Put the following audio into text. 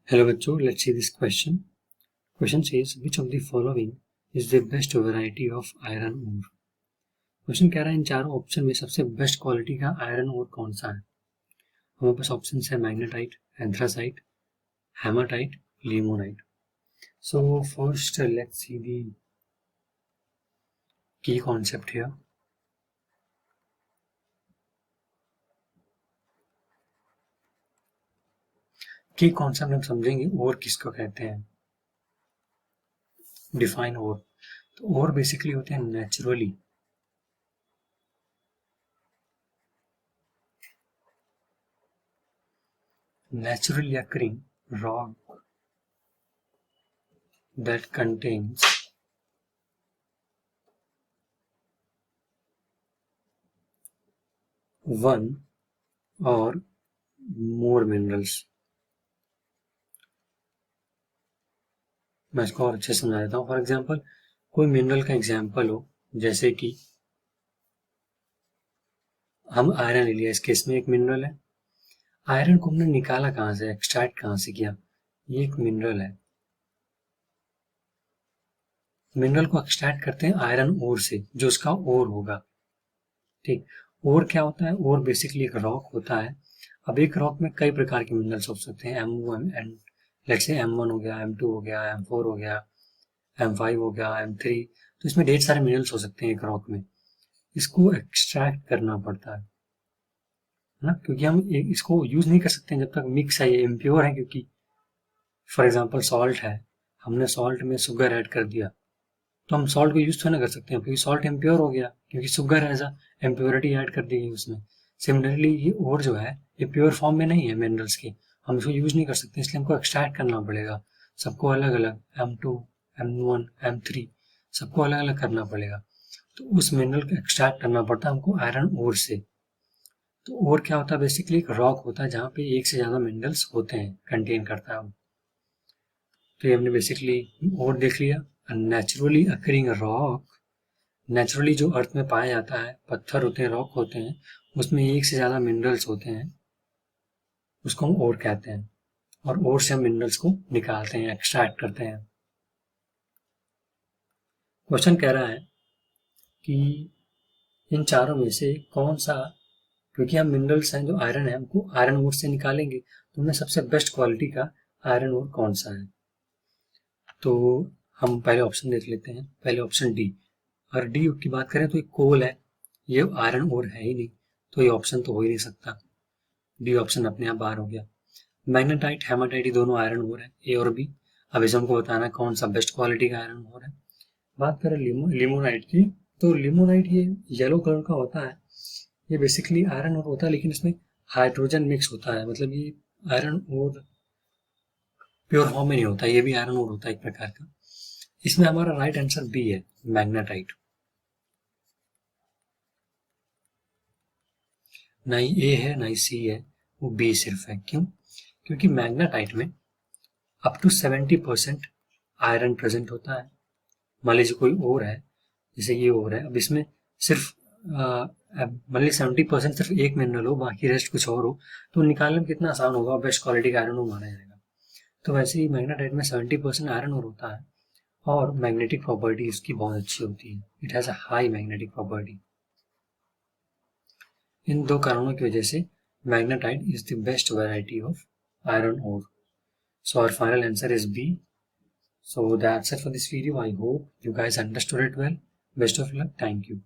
Hello बच्चों, let's see this question. Question says which of the following is the best variety of iron ore? Question कह रहा है इन चारों option में सबसे बेस्ट क्वालिटी का आयरन ओर कौन सा है. हमारे पास ऑप्शन है magnetite, anthracite, haematite, limonite. So first let's see the key concept here. की कॉन्सेप्ट हम समझेंगे ओर किसको कहते हैं. डिफाइन ओर. तो ओर बेसिकली होते हैं naturally occurring rock that contains one or more minerals. मैं इसको और अच्छे से समझा देता हूँ. फॉर एग्जाम्पल कोई मिनरल का एग्जाम्पल हो, जैसे कि हम आयरन ले लिया. इस केस में एक मिनरल है. आयरन को हमने निकाला कहाँ से, एक्सट्रैक्ट कहाँ से किया. ये एक मिनरल है. मिनरल को एक्सट्रैक्ट करते हैं आयरन ओर से, जो उसका ओर होगा. ठीक. ओर क्या होता है? ओर बेसिकली एक रॉक होता है. अब एक रॉक में कई प्रकार के मिनरल्स हो सकते हैं. लेट्स से M1 हो गया, M2 हो गया, M4 हो गया, M5 हो गया, M3. तो इसमें ढेर सारे मिनरल्स हो सकते हैं एक रॉक में. इसको एक्सट्रैक्ट करना पड़ता है ना, क्योंकि हम इसको यूज नहीं कर सकते जब तक मिक्स है, ये इम्प्योर है. क्योंकि फॉर एग्जांपल सॉल्ट है, हमने सॉल्ट में शुगर ऐड कर दिया, तो हम सॉल्ट को यूज तो ना कर सकते हैं क्योंकि सॉल्ट इम्प्योर हो गया, क्योंकि sugar as a impurity add कर दी गई उसमें. सिमिलरली ये और जो है ये प्योर फॉर्म में नहीं है मिनरल्स के, हम इसको यूज नहीं कर सकते, इसलिए हमको एक्सट्रैक्ट करना पड़ेगा. सबको अलग अलग M2, M1, M3 सबको अलग अलग करना पड़ेगा. तो उस मिनरल को एक्सट्रैक्ट करना पड़ता है हमको आयरन ओर से. तो ओर क्या होता है? बेसिकली एक रॉक होता है जहाँ पे एक से ज्यादा मिनरल्स होते हैं, कंटेन करता है. तो ये हमने बेसिकली ओर देख लिया. नेचुरली अकरिंग रॉक, नेचुरली जो अर्थ में पाया जाता है, पत्थर होते हैं, रॉक होते हैं, उसमें एक से ज्यादा मिनरल्स होते हैं, उसको हम ओर कहते हैं. और ओर से हम मिनरल्स को निकालते हैं, एक्सट्रैक्ट करते हैं. क्वेश्चन कह रहा है कि इन चारों में से कौन सा, क्योंकि हम मिनरल्स हैं जो आयरन है, हमको आयरन ओर से निकालेंगे, तो हमें सबसे बेस्ट क्वालिटी का आयरन ओर कौन सा है. तो हम पहले ऑप्शन देख लेते हैं. पहले ऑप्शन डी. और डी की बात करें तो ये कोल है, ये आयरन ओर है ही नहीं, तो ये ऑप्शन तो हो ही नहीं सकता. डी ऑप्शन अपने आप बाहर हो गया. मैग्नेटाइट, हेमाटाइट ये दोनों आयरन ओर है, ए और बी. अब इसे हमको बताना है कौन सा बेस्ट क्वालिटी का आयरन ओर है. बात करें लिमोनाइट की, तो लिमोनाइट ये येलो कलर का होता है. ये बेसिकली आयरन ओर होता है, लेकिन इसमें हाइड्रोजन मिक्स होता है. मतलब ये आयरन ओर प्योर फॉर्म में नहीं होता, ये भी आयरन ओर होता है एक प्रकार का. इसमें हमारा राइट आंसर बी है, मैग्नेटाइट. ना ही ए है ना ही सी है, वो बी सिर्फ है. क्यों? क्योंकि मैग्नेटाइट में अप टू 70% आयरन प्रेजेंट होता है. मान लीजिए कोई और है, जैसे ये और है, अब इसमें सिर्फ मान लीजिए 70% सिर्फ एक मिनरल हो, बाकी रेस्ट कुछ और हो, तो निकालने में कितना आसान होगा, बेस्ट क्वालिटी का आयरन माना जाएगा. तो वैसे ही मैग्नेटाइट में 70% आयरन और होता है, और मैग्नेटिक प्रॉपर्टी इसकी बहुत अच्छी होती है. It has a high magnetic property. इन दो कारणों की वजह से magnetite is the best variety of iron ore. So our final answer is B. So that's it for this video. I hope you guys understood it well. Best of luck. Thank you.